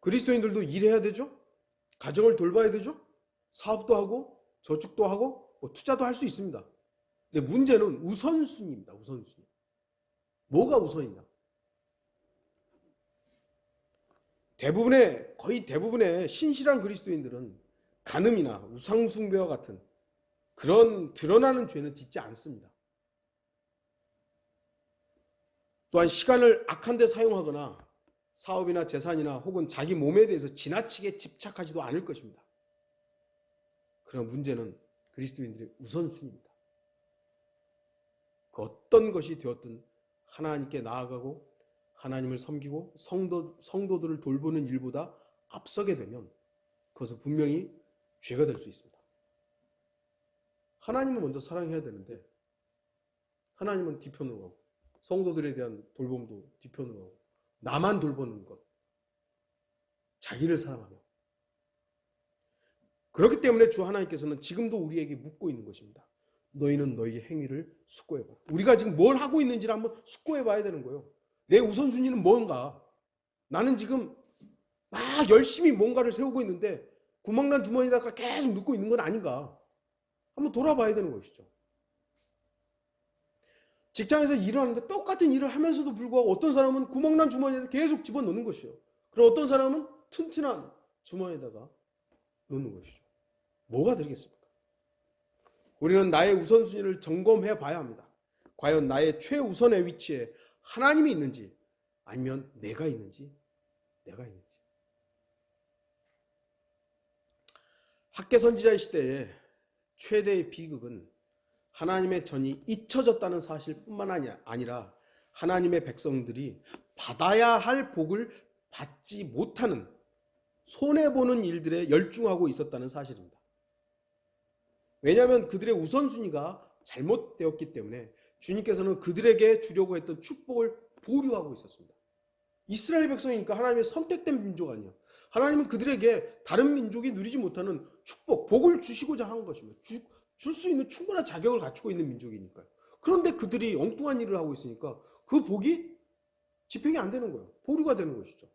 그리스도인들도 일해야 되죠. 가정을 돌봐야 되죠. 사업도 하고 저축도 하고 투자도 할 수 있습니다. 근데 문제는 우선순위입니다. 우선순위. 뭐가 우선이냐. 거의 대부분의 신실한 그리스도인들은 간음이나 우상숭배와 같은 그런 드러나는 죄는 짓지 않습니다. 또한 시간을 악한 데 사용하거나 사업이나 재산이나 혹은 자기 몸에 대해서 지나치게 집착하지도 않을 것입니다. 그러나 문제는 그리스도인들의 우선순위입니다. 그 어떤 것이 되었든 하나님께 나아가고 하나님을 섬기고 성도들을 돌보는 일보다 앞서게 되면 그것은 분명히 죄가 될 수 있습니다. 하나님을 먼저 사랑해야 되는데 하나님은 뒤편으로 가고 성도들에 대한 돌봄도 뒤편으로 가고 나만 돌보는 것, 자기를 사랑하며 그렇기 때문에 주 하나님께서는 지금도 우리에게 묻고 있는 것입니다. 너희는 너희의 행위를 숙고해봐. 우리가 지금 뭘 하고 있는지를 한번 숙고해봐야 되는 거예요. 내 우선순위는 뭔가? 나는 지금 막 열심히 뭔가를 세우고 있는데 구멍난 주머니에다가 계속 넣고 있는 건 아닌가? 한번 돌아봐야 되는 것이죠. 직장에서 일을 하는데 똑같은 일을 하면서도 불구하고 어떤 사람은 구멍난 주머니에다 계속 집어넣는 것이요. 그리고 어떤 사람은 튼튼한 주머니에다가 넣는 것이죠. 뭐가 되겠습니까? 우리는 나의 우선순위를 점검해 봐야 합니다. 과연 나의 최우선의 위치에 하나님이 있는지 아니면 내가 있는지. 학개 선지자의 시대에 최대의 비극은 하나님의 전이 잊혀졌다는 사실뿐만 아니라 하나님의 백성들이 받아야 할 복을 받지 못하는 손해보는 일들에 열중하고 있었다는 사실입니다. 왜냐하면 그들의 우선순위가 잘못되었기 때문에 주님께서는 그들에게 주려고 했던 축복을 보류하고 있었습니다. 이스라엘 백성이니까 하나님의 선택된 민족 아니에요. 하나님은 그들에게 다른 민족이 누리지 못하는 축복, 복을 주시고자 한 것입니다. 줄 수 있는 충분한 자격을 갖추고 있는 민족이니까요. 그런데 그들이 엉뚱한 일을 하고 있으니까 그 복이 집행이 안 되는 거예요. 보류가 되는 것이죠.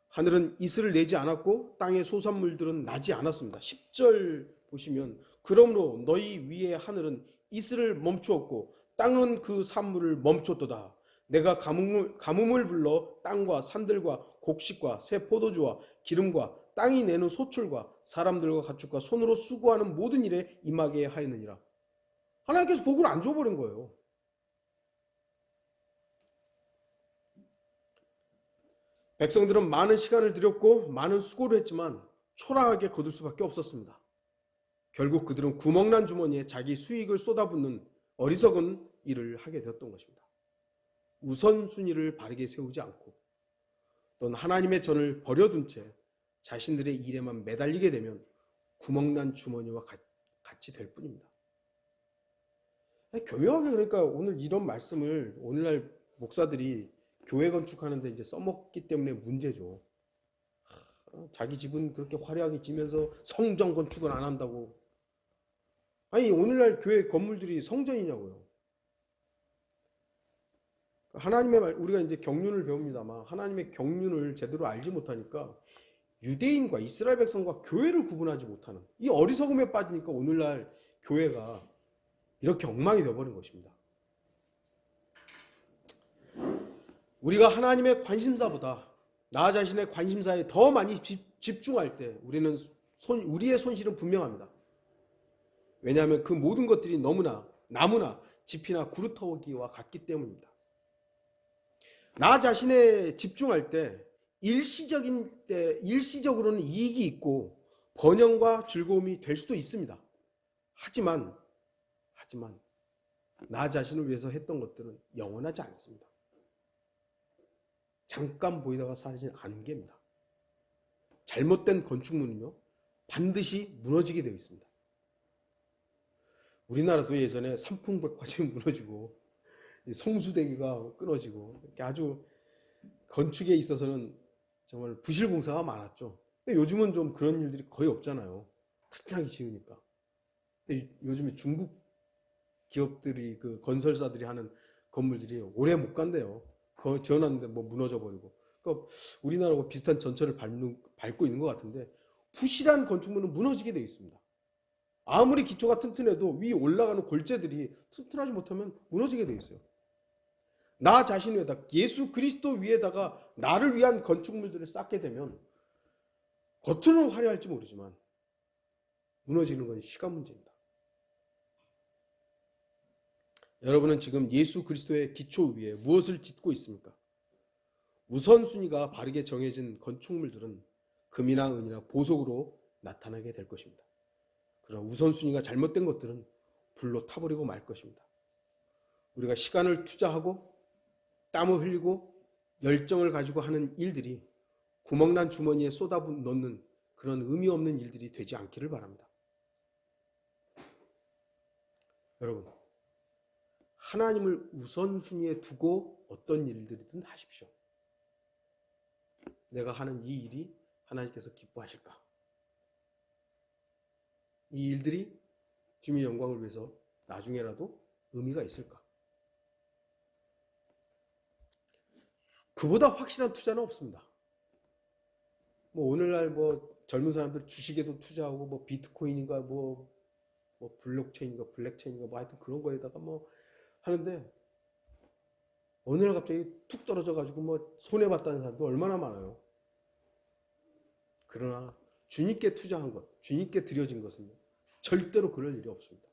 하늘은 이슬을 내지 않았고 땅의 소산물들은 나지 않았습니다. 10절 보시면 그러므로 너희 위의 하늘은 이슬을 멈추었고 땅은 그 산물을 멈췄도다. 내가 가뭄을 불러 땅과 산들과 곡식과 새 포도주와 기름과 땅이 내는 소출과 사람들과 가축과 손으로 수고하는 모든 일에 임하게 하였느니라. 하나님께서 복을 안 줘버린 거예요. 백성들은 많은 시간을 들였고 많은 수고를 했지만 초라하게 거둘 수밖에 없었습니다. 결국 그들은 구멍난 주머니에 자기 수익을 쏟아붓는 어리석은 일을 하게 되었던 것입니다. 우선순위를 바르게 세우지 않고 또는 하나님의 전을 버려둔 채 자신들의 일에만 매달리게 되면 구멍난 주머니와 같이 될 뿐입니다. 교묘하게 그러니까 오늘 이런 말씀을 오늘날 목사들이 교회 건축하는데 이제 써먹기 때문에 문제죠. 자기 집은 그렇게 화려하게 지면서 성전 건축을 안 한다고. 아니 오늘날 교회 건물들이 성전이냐고요. 하나님의 말, 우리가 이제 경륜을 배웁니다만 하나님의 경륜을 제대로 알지 못하니까 유대인과 이스라엘 백성과 교회를 구분하지 못하는 이 어리석음에 빠지니까 오늘날 교회가 이렇게 엉망이 되어버린 것입니다. 우리가 하나님의 관심사보다 나 자신의 관심사에 더 많이 집중할 때 우리의 손실은 분명합니다. 왜냐하면 그 모든 것들이 나무나 지피나 구루터기와 같기 때문입니다. 나 자신에 집중할 때 일시적으로는 이익이 있고 번영과 즐거움이 될 수도 있습니다. 하지만 나 자신을 위해서 했던 것들은 영원하지 않습니다. 잠깐 보이다가 사라진 안개입니다. 잘못된 건축물은요 반드시 무너지게 되어 있습니다. 우리나라도 예전에 삼풍백화점이 무너지고 성수대교가 끊어지고 이렇게 아주 건축에 있어서는 정말 부실공사가 많았죠. 근데 요즘은 좀 그런 일들이 거의 없잖아요. 튼튼하게 지으니까. 근데 요즘에 중국 기업들이 그 건설사들이 하는 건물들이 오래 못 간대요. 지어놨는데 뭐 무너져 버리고. 그러니까 우리나라하고 비슷한 전철을 밟고 있는 것 같은데 부실한 건축물은 무너지게 되어 있습니다. 아무리 기초가 튼튼해도 위 올라가는 골재들이 튼튼하지 못하면 무너지게 되어 있어요. 나 자신 위에다 예수 그리스도 위에다가 나를 위한 건축물들을 쌓게 되면 겉으로는 화려할지 모르지만 무너지는 건 시간 문제입니다. 여러분은 지금 예수 그리스도의 기초 위에 무엇을 짓고 있습니까? 우선순위가 바르게 정해진 건축물들은 금이나 은이나 보석으로 나타나게 될 것입니다. 그러나 우선순위가 잘못된 것들은 불로 타버리고 말 것입니다. 우리가 시간을 투자하고 땀을 흘리고 열정을 가지고 하는 일들이 구멍난 주머니에 쏟아넣는 그런 의미 없는 일들이 되지 않기를 바랍니다. 여러분, 하나님을 우선순위에 두고 어떤 일들이든 하십시오. 내가 하는 이 일이 하나님께서 기뻐하실까? 이 일들이 주님의 영광을 위해서 나중에라도 의미가 있을까? 그보다 확실한 투자는 없습니다. 뭐 오늘날 뭐 젊은 사람들 주식에도 투자하고 뭐 비트코인인가 뭐 블록체인인가 블랙체인인가 뭐 하여튼 그런 거에다가 뭐 하는데 어느 날 갑자기 툭 떨어져 가지고 뭐 손해 봤다는 사람도 얼마나 많아요. 그러나 주님께 투자한 것, 주님께 드려진 것은 절대로 그럴 일이 없습니다.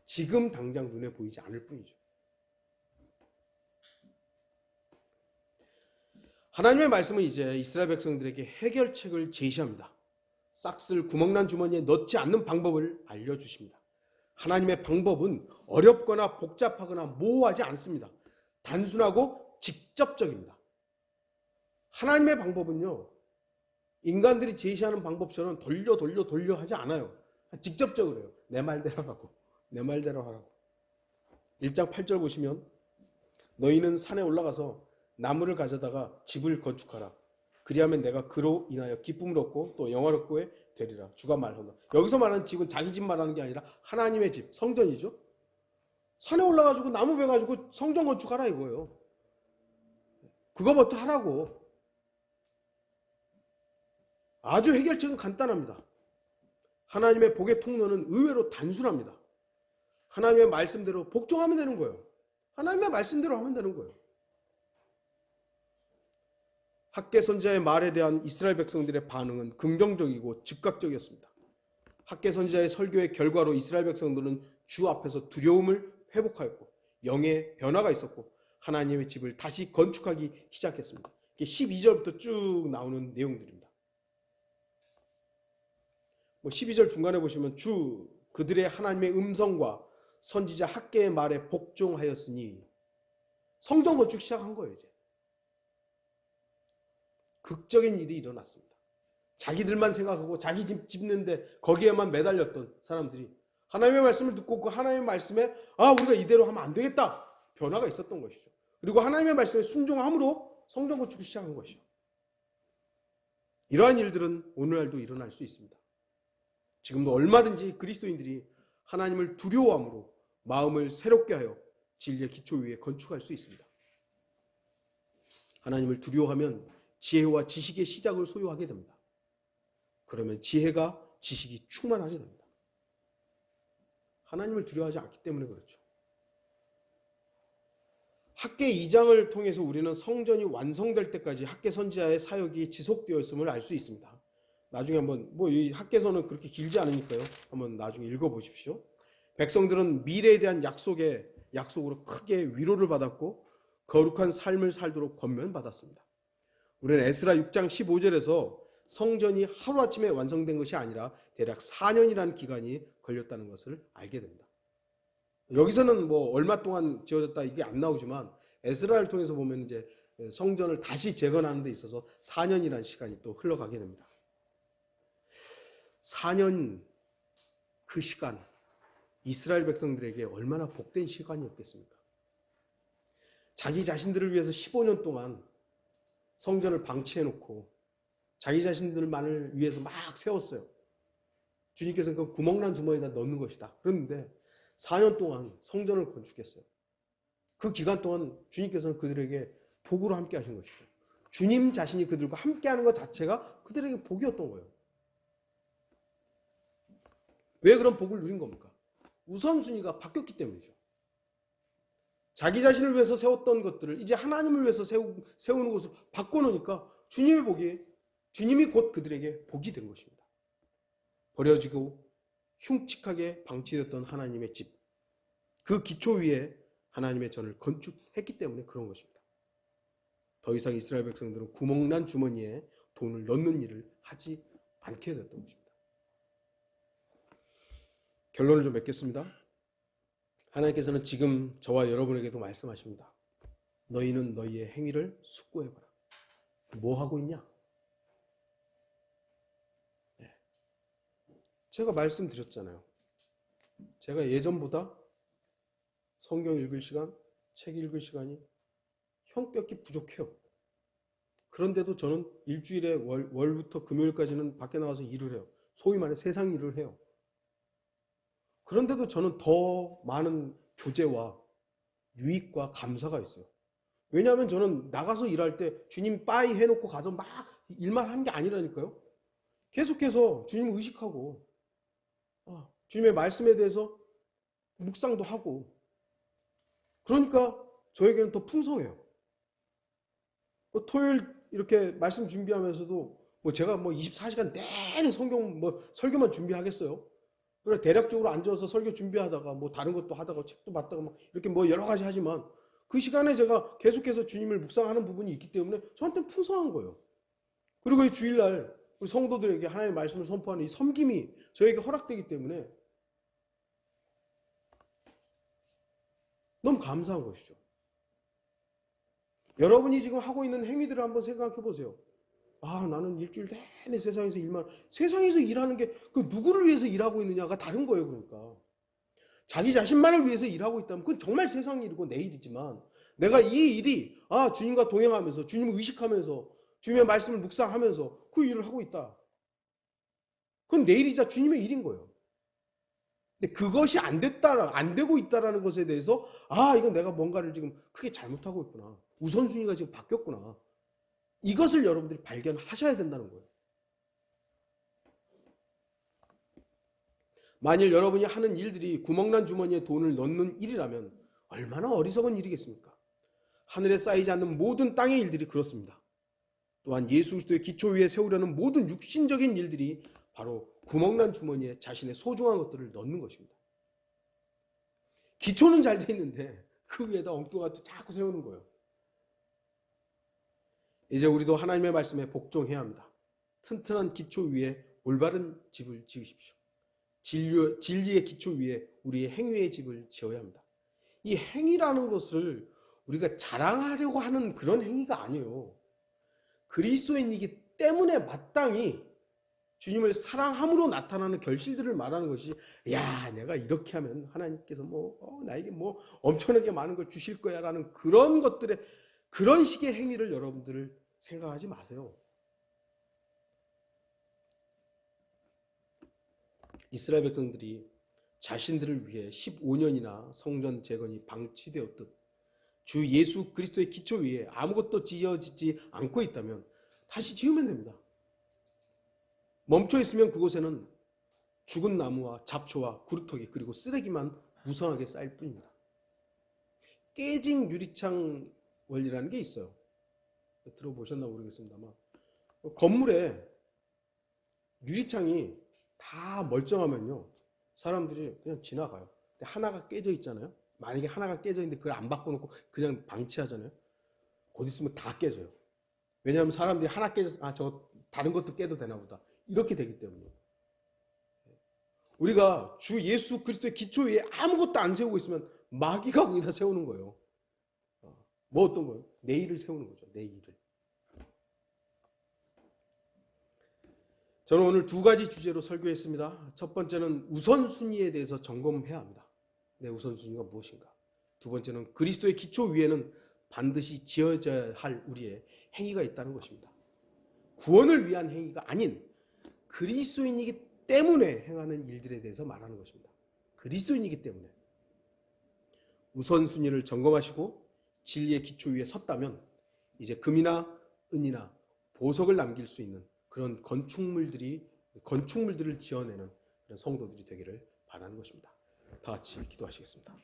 지금 당장 눈에 보이지 않을 뿐이죠. 하나님의 말씀은 이제 이스라엘 백성들에게 해결책을 제시합니다. 싹쓸 구멍난 주머니에 넣지 않는 방법을 알려주십니다. 하나님의 방법은 어렵거나 복잡하거나 모호하지 않습니다. 단순하고 직접적입니다. 하나님의 방법은요, 인간들이 제시하는 방법처럼 돌려 하지 않아요. 직접적으로 해요. 내 말대로 하라고. 내 말대로 하라고. 1장 8절 보시면 너희는 산에 올라가서 나무를 가져다가 집을 건축하라. 그리하면 내가 그로 인하여 기쁨을 얻고 또 영화롭게 되리라. 주가 말하노라. 여기서 말하는 집은 자기 집 말하는 게 아니라 하나님의 집, 성전이죠. 산에 올라가지고 나무 베가지고 성전 건축하라 이거예요. 그거부터 하라고. 아주 해결책은 간단합니다. 하나님의 복의 통로는 의외로 단순합니다. 하나님의 말씀대로 복종하면 되는 거예요. 하나님의 말씀대로 하면 되는 거예요. 학개 선지자의 말에 대한 이스라엘 백성들의 반응은 긍정적이고 즉각적이었습니다. 학개 선지자의 설교의 결과로 이스라엘 백성들은 주 앞에서 두려움을 회복하였고 영의 변화가 있었고 하나님의 집을 다시 건축하기 시작했습니다. 이게 12절부터 쭉 나오는 내용들입니다. 12절 중간에 보시면 그들의 하나님의 음성과 선지자 학개의 말에 복종하였으니 성전 건축 시작한 거예요. 이제 극적인 일이 일어났습니다. 자기들만 생각하고 자기 집 짓는데 거기에만 매달렸던 사람들이 하나님의 말씀을 듣고 그 하나님의 말씀에 우리가 이대로 하면 안 되겠다. 변화가 있었던 것이죠. 그리고 하나님의 말씀에 순종함으로 성전 건축을 시작한 것이죠. 이러한 일들은 오늘날도 일어날 수 있습니다. 지금도 얼마든지 그리스도인들이 하나님을 두려워함으로 마음을 새롭게 하여 진리의 기초 위에 건축할 수 있습니다. 하나님을 두려워하면 지혜와 지식의 시작을 소유하게 됩니다. 그러면 지혜가 지식이 충만하게 됩니다. 하나님을 두려워하지 않기 때문에 그렇죠. 학계 2장을 통해서 우리는 성전이 완성될 때까지 학계 선지자의 사역이 지속되었음을 알 수 있습니다. 나중에 한번 이 학계서는 그렇게 길지 않으니까요. 한번 나중에 읽어보십시오. 백성들은 미래에 대한 약속으로 크게 위로를 받았고 거룩한 삶을 살도록 권면받았습니다. 우리는 에스라 6장 15절에서 성전이 하루아침에 완성된 것이 아니라 대략 4년이라는 기간이 걸렸다는 것을 알게 됩니다. 여기서는 얼마 동안 지어졌다 이게 안 나오지만 에스라를 통해서 보면 이제 성전을 다시 재건하는 데 있어서 4년이라는 시간이 또 흘러가게 됩니다. 4년 그 시간 이스라엘 백성들에게 얼마나 복된 시간이었겠습니까? 자기 자신들을 위해서 15년 동안 성전을 방치해놓고 자기 자신들만을 위해서 막 세웠어요. 주님께서는 그 구멍난 주머니에다 넣는 것이다. 그런데 4년 동안 성전을 건축했어요. 그 기간 동안 주님께서는 그들에게 복으로 함께 하신 것이죠. 주님 자신이 그들과 함께하는 것 자체가 그들에게 복이었던 거예요. 왜 그런 복을 누린 겁니까? 우선순위가 바뀌었기 때문이죠. 자기 자신을 위해서 세웠던 것들을 이제 하나님을 위해서 세우는 것으로 바꿔놓으니까 주님이 곧 그들에게 복이 된 것입니다. 버려지고 흉측하게 방치됐던 하나님의 집, 그 기초 위에 하나님의 전을 건축했기 때문에 그런 것입니다. 더 이상 이스라엘 백성들은 구멍난 주머니에 돈을 넣는 일을 하지 않게 됐던 것입니다. 결론을 좀 맺겠습니다. 하나님께서는 지금 저와 여러분에게도 말씀하십니다. 너희는 너희의 행위를 숙고해봐라. 뭐 하고 있냐? 제가 말씀드렸잖아요. 제가 예전보다 성경 읽을 시간, 책 읽을 시간이 현격히 부족해요. 그런데도 저는 일주일에 월부터 금요일까지는 밖에 나가서 일을 해요. 소위 말해 세상 일을 해요. 그런데도 저는 더 많은 교제와 유익과 감사가 있어요. 왜냐하면 저는 나가서 일할 때 주님 빠이 해놓고 가서 막 일만 하는 게 아니라니까요. 계속해서 주님을 의식하고 주님의 말씀에 대해서 묵상도 하고, 그러니까 저에게는 더 풍성해요. 토요일 이렇게 말씀 준비하면서도 제가 24시간 내내 성경 설교만 준비하겠어요. 그래 대략적으로 앉아서 설교 준비하다가 다른 것도 하다가 책도 봤다가 이렇게 여러 가지 하지만 그 시간에 제가 계속해서 주님을 묵상하는 부분이 있기 때문에 저한테는 풍성한 거예요. 그리고 이 주일날 우리 성도들에게 하나님의 말씀을 선포하는 이 섬김이 저에게 허락되기 때문에 너무 감사한 것이죠. 여러분이 지금 하고 있는 행위들을 한번 생각해 보세요. 나는 일주일 내내 세상에서 일하는 게 그 누구를 위해서 일하고 있느냐가 다른 거예요. 그러니까 자기 자신만을 위해서 일하고 있다면 그건 정말 세상 일이고 내 일이지만, 내가 이 일이 주님과 동행하면서 주님을 의식하면서 주님의 말씀을 묵상하면서 그 일을 하고 있다. 그건 내 일이자 주님의 일인 거예요. 근데 그것이 안 되고 있다라는 것에 대해서 이건 내가 뭔가를 지금 크게 잘못하고 있구나. 우선순위가 지금 바뀌었구나. 이것을 여러분들이 발견하셔야 된다는 거예요. 만일 여러분이 하는 일들이 구멍난 주머니에 돈을 넣는 일이라면 얼마나 어리석은 일이겠습니까? 하늘에 쌓이지 않는 모든 땅의 일들이 그렇습니다. 또한 예수 그리스도의 기초 위에 세우려는 모든 육신적인 일들이 바로 구멍난 주머니에 자신의 소중한 것들을 넣는 것입니다. 기초는 잘 돼 있는데 그 위에다 엉뚱한 것도 자꾸 세우는 거예요. 이제 우리도 하나님의 말씀에 복종해야 합니다. 튼튼한 기초 위에 올바른 집을 지으십시오. 진리의 기초 위에 우리의 행위의 집을 지어야 합니다. 이 행위라는 것을 우리가 자랑하려고 하는 그런 행위가 아니에요. 그리스도인이기 때문에 마땅히 주님을 사랑함으로 나타나는 결실들을 말하는 것이, 내가 이렇게 하면 하나님께서 나에게 엄청나게 많은 걸 주실 거야 라는 그런 식의 행위를 여러분들을 생각하지 마세요. 이스라엘 백성들이 자신들을 위해 15년이나 성전 재건이 방치되었듯 주 예수 그리스도의 기초 위에 아무것도 지어지지 않고 있다면 다시 지으면 됩니다. 멈춰 있으면 그곳에는 죽은 나무와 잡초와 구루터기 그리고 쓰레기만 무성하게 쌓일 뿐입니다. 깨진 유리창 원리라는 게 있어요. 들어보셨나 모르겠습니다만 건물에 유리창이 다 멀쩡하면요 사람들이 그냥 지나가요. 근데 하나가 깨져 있잖아요. 만약에 하나가 깨져 있는데 그걸 안 바꿔놓고 그냥 방치하잖아요. 곧 있으면 다 깨져요. 왜냐하면 사람들이 하나 깨져서 저 다른 것도 깨도 되나 보다 이렇게 되기 때문에 우리가 주 예수 그리스도의 기초 위에 아무것도 안 세우고 있으면 마귀가 거기다 세우는 거예요. 뭐 어떤 거예요? 내일을 세우는 거죠. 내일을. 저는 오늘 두 가지 주제로 설교했습니다. 첫 번째는 우선순위에 대해서 점검해야 합니다. 내 우선순위가 무엇인가. 두 번째는 그리스도의 기초 위에는 반드시 지어져야 할 우리의 행위가 있다는 것입니다. 구원을 위한 행위가 아닌 그리스도인이기 때문에 행하는 일들에 대해서 말하는 것입니다. 그리스도인이기 때문에. 우선순위를 점검하시고 진리의 기초 위에 섰다면 이제 금이나 은이나 보석을 남길 수 있는 그런 건축물들을 지어내는 그런 성도들이 되기를 바라는 것입니다. 다 같이 기도하시겠습니다.